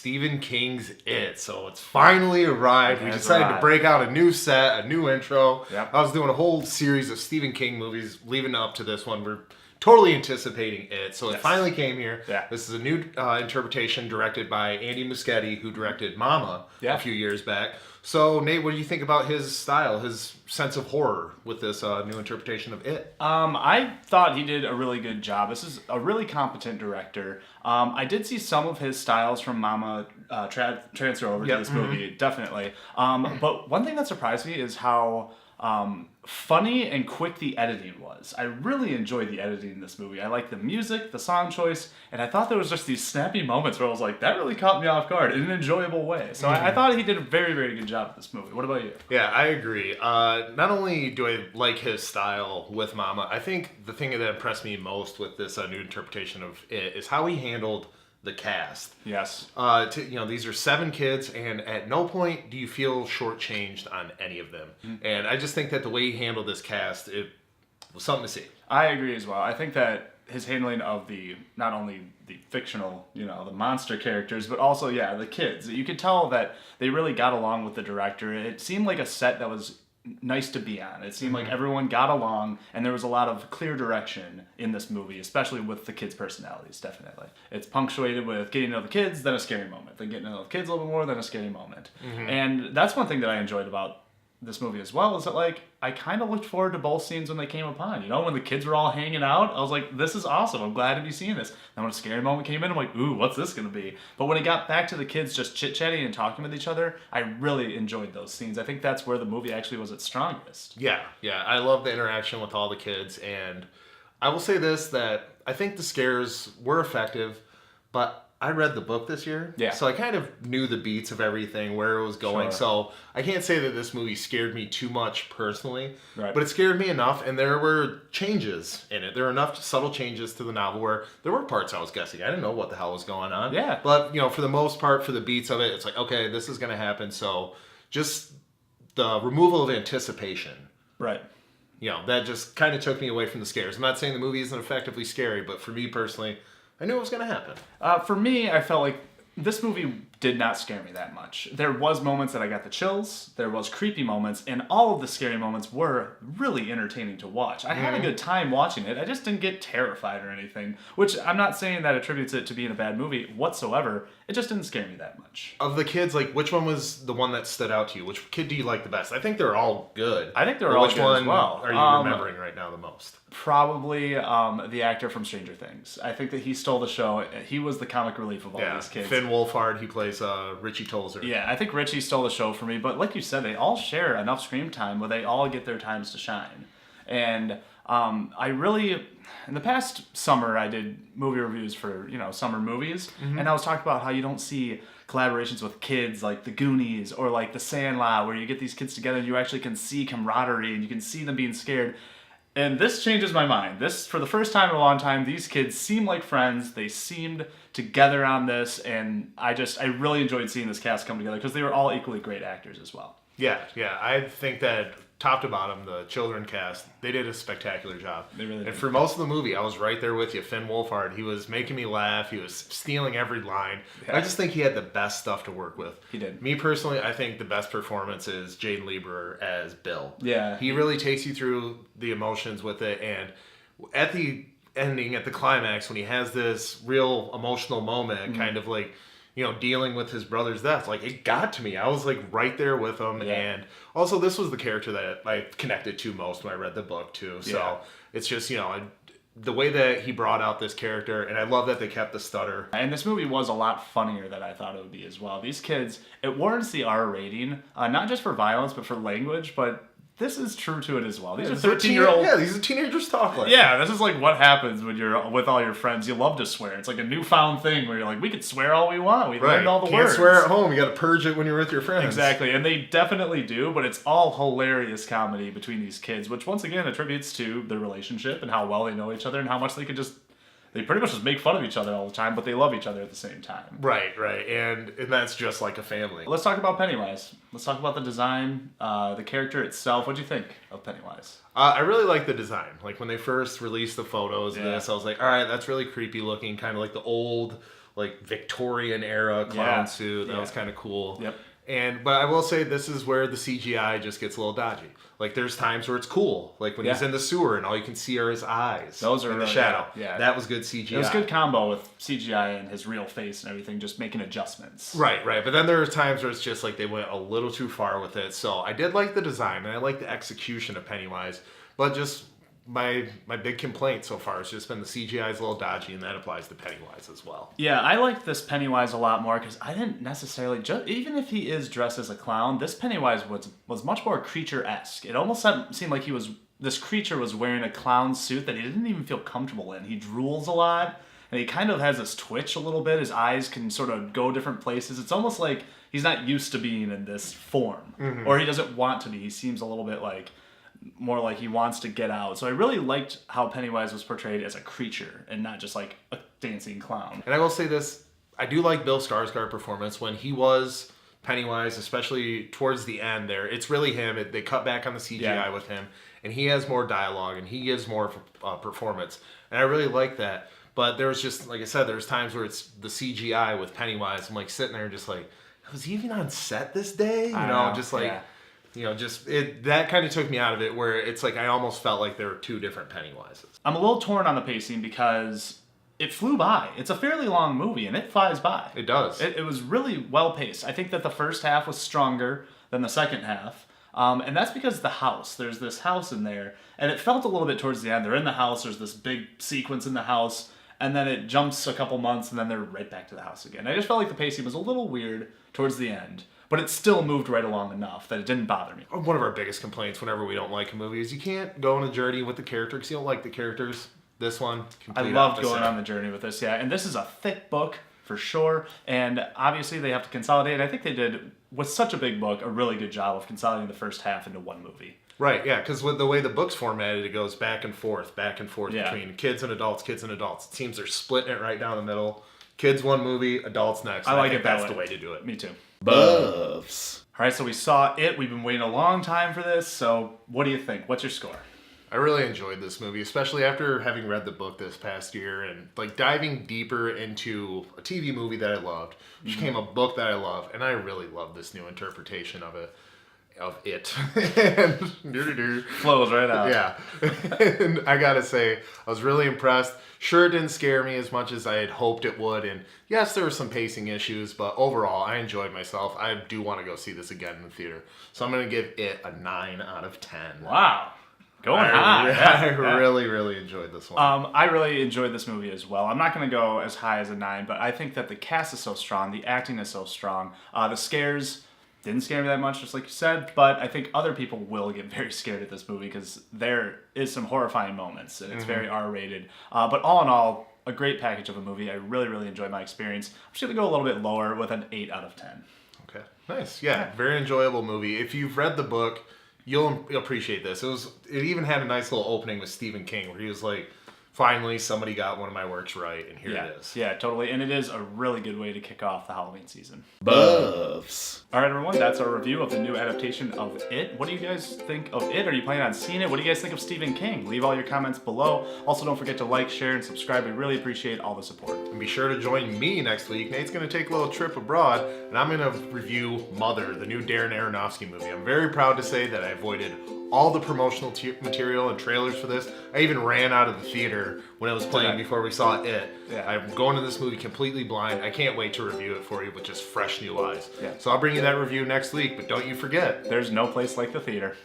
Stephen King's It. So it's finally arrived. We decided to break out a new set, a new intro. Yep. I was doing a whole series of Stephen King movies leading up to this one. We're totally anticipating it. So it finally came here. Yeah. This is a new interpretation directed by Andy Muschietti, who directed Mama a few years back. So, Nate, what do you think about his style, his sense of horror with this new interpretation of It? I thought he did a really good job. This is a really competent director. I did see some of his styles from Mama transfer over to this movie, definitely. But one thing that surprised me is how funny and quick the editing was. I really enjoyed the editing in this movie. I liked the music, the song choice, and I thought there was just these snappy moments where I was like, that really caught me off guard in an enjoyable way. So I thought he did a very, very good job with this movie. What about you? Yeah, I agree. Not only do I like his style with Mama, I think the thing that impressed me most with this new interpretation of It is how he handled the cast. Yes. These are 7 kids, and at no point do you feel shortchanged on any of them. And I just think that the way he handled this cast, it was something to see. I agree as well. I think that his handling of not only the fictional, the monster characters, but also, the kids. You could tell that they really got along with the director. It seemed like a set that was nice to be on. It seemed like everyone got along, and there was a lot of clear direction in this movie, especially with the kids' personalities, definitely. It's punctuated with getting to know the kids, then a scary moment. Then getting to know the kids a little bit more, then a scary moment. And that's one thing that I enjoyed about this movie as well, is that I kind of looked forward to both scenes when they came upon. When the kids were all hanging out, I was like, this is awesome. I'm glad to be seeing this. Then when a scary moment came in, I'm like, ooh, what's this going to be? But when it got back to the kids just chit-chatting and talking with each other, I really enjoyed those scenes. I think that's where the movie actually was its strongest. Yeah. I love the interaction with all the kids, and I will say this, that I think the scares were effective, but I read the book this year, so I kind of knew the beats of everything, where it was going, so I can't say that this movie scared me too much personally, but it scared me enough, and there were changes in it. There were enough subtle changes to the novel where there were parts I was guessing. I didn't know what the hell was going on. Yeah. But, for the most part, for the beats of it, it's like, okay, this is going to happen, so just the removal of anticipation. Right. That just kind of took me away from the scares. I'm not saying the movie isn't effectively scary, but for me personally, I knew it was going to happen. For me, I felt like this movie did not scare me that much. There was moments that I got the chills, there was creepy moments, and all of the scary moments were really entertaining to watch. I had a good time watching it. I just didn't get terrified or anything, which I'm not saying that attributes it to being a bad movie whatsoever. It just didn't scare me that much. Of the kids, which one was the one that stood out to you? Which kid do you like the best? I think they're all good. I think they're all good as well. Which one are you remembering right now the most? Probably the actor from Stranger Things. I think that he stole the show. He was the comic relief of all these kids. Finn Wolfhard, he plays Richie Tozer. Yeah, I think Richie stole the show for me. But like you said, they all share enough screen time where they all get their times to shine. And I really, in the past summer, I did movie reviews for, summer movies. And I was talking about how you don't see collaborations with kids like The Goonies or like The Sandlot, where you get these kids together and you actually can see camaraderie and you can see them being scared. And this changes my mind. This, for the first time in a long time, these kids seem like friends. They seemed together on this, and I really enjoyed seeing this cast come together because they were all equally great actors as well. Yeah. I think that top to bottom, the children cast, they did a spectacular job. They really did. And for most of the movie, I was right there with you. Finn Wolfhard, he was making me laugh. He was stealing every line. Yeah. I just think he had the best stuff to work with. He did. Me personally, I think the best performance is Jaden Lieber as Bill. Yeah. He really takes you through the emotions with it. And at the ending, at the climax, when he has this real emotional moment, kind of like, dealing with his brother's death, it got to me. I was right there with him. Yeah. And also, this was the character that I connected to most when I read the book too. So it's just, the way that he brought out this character, and I love that they kept the stutter. And this movie was a lot funnier than I thought it would be as well. These kids, it warrants the R rating, not just for violence, but for language, but this is true to it as well. These are 13-year-olds. Yeah, these are teenagers talk like Yeah, this is what happens when you're with all your friends. You love to swear. It's like a newfound thing where you're like, we could swear all we want. We learned all the words. Can't swear at home. You got to purge it when you're with your friends. Exactly, and they definitely do, but it's all hilarious comedy between these kids, which once again attributes to their relationship and how well they know each other and how much they pretty much just make fun of each other all the time, but they love each other at the same time. Right. And that's just like a family. Let's talk about Pennywise. Let's talk about the design, the character itself. What'd you think of Pennywise? I really like the design. When they first released the photos of this, I was like, all right, that's really creepy looking, kind of like the old like Victorian era clown suit. That was kind of cool. Yep. But I will say this is where the CGI just gets a little dodgy. Like there's times where it's cool, like when he's in the sewer and all you can see are his eyes. Those are in the shadow. Yeah. That was good CGI. It was a good combo with CGI and his real face and everything, just making adjustments. Right. But then there are times where it's just like they went a little too far with it. So I did like the design and I like the execution of Pennywise, but just my big complaint so far has just been the CGI is a little dodgy, and that applies to Pennywise as well. Yeah, I liked this Pennywise a lot more because I didn't necessarily, even if he is dressed as a clown, this Pennywise was much more creature-esque. It almost seemed like this creature was wearing a clown suit that he didn't even feel comfortable in. He drools a lot, and he kind of has this twitch a little bit. His eyes can sort of go different places. It's almost like he's not used to being in this form, or he doesn't want to be. He seems a little bit more like he wants to get out. So I really liked how Pennywise was portrayed as a creature and not just like a dancing clown. And I will say this, I do like Bill Skarsgård's performance when he was Pennywise, especially towards the end there. It's really him. They cut back on the CGI with him, and he has more dialogue and he gives more performance. And I really like that. But there was just, like I said, there's times where it's the CGI with Pennywise. I'm like sitting there just like, was he even on set this day? That kind of took me out of it, where it's like I almost felt like there were two different Pennywises. I'm a little torn on the pacing because it flew by. It's a fairly long movie, and it flies by. It does. It was really well paced. I think that the first half was stronger than the second half, and that's because the house. There's this house in there, and it felt a little bit towards the end. They're in the house. There's this big sequence in the house, and then it jumps a couple months, and then they're right back to the house again. I just felt like the pacing was a little weird towards the end. But it still moved right along enough that it didn't bother me. One of our biggest complaints whenever we don't like a movie is you can't go on a journey with the character because you don't like the characters. This one, I loved going on the journey with this, And this is a thick book for sure. And obviously they have to consolidate. I think they did, with such a big book, a really good job of consolidating the first half into one movie. Right, yeah, because with the way the book's formatted, it goes back and forth between kids and adults. It seems they're splitting it right down the middle. Kids one movie, adults next. I like it that way. That's the way to do it. Me too. Buffs. All right, so we saw it. We've been waiting a long time for this. So what do you think? What's your score? I really enjoyed this movie, especially after having read the book this past year and like diving deeper into a TV movie that I loved, which became a book that I love, and I really love this new interpretation of it. And flows right out. Yeah. And I gotta say, I was really impressed. Sure, it didn't scare me as much as I had hoped it would, and yes, there were some pacing issues, but overall, I enjoyed myself. I do want to go see this again in the theater, so I'm gonna give it a 9 out of 10. Wow. Going high. I really enjoyed this one. I really enjoyed this movie as well. I'm not going to go as high as a 9, but I think that the cast is so strong, the acting is so strong, the scares didn't scare me that much, just like you said, but I think other people will get very scared at this movie because there is some horrifying moments, and it's very R-rated. But all in all, a great package of a movie. I really enjoyed my experience. I'm just going to go a little bit lower with an 8 out of 10. Okay, nice. Yeah, very enjoyable movie. If you've read the book, you'll appreciate this. It even had a nice little opening with Stephen King where he was like, finally somebody got one of my works right, and here it is. Yeah, totally. And it is a really good way to kick off the Halloween season. Buffs. All right, everyone, that's our review of the new adaptation of It. What do you guys think of It? Are you planning on seeing it? What do you guys think of Stephen King? Leave all your comments below. Also, don't forget to like, share, and subscribe. We really appreciate all the support. And be sure to join me next week. Nate's going to take a little trip abroad, and I'm going to review Mother, the new Darren Aronofsky movie. I'm very proud to say that I avoided all the promotional material and trailers for this. I even ran out of the theater when it was playing before we saw it. Yeah. I'm going to this movie completely blind. I can't wait to review it for you with just fresh new eyes. Yeah. So I'll bring you that review next week, but don't you forget, there's no place like the theater.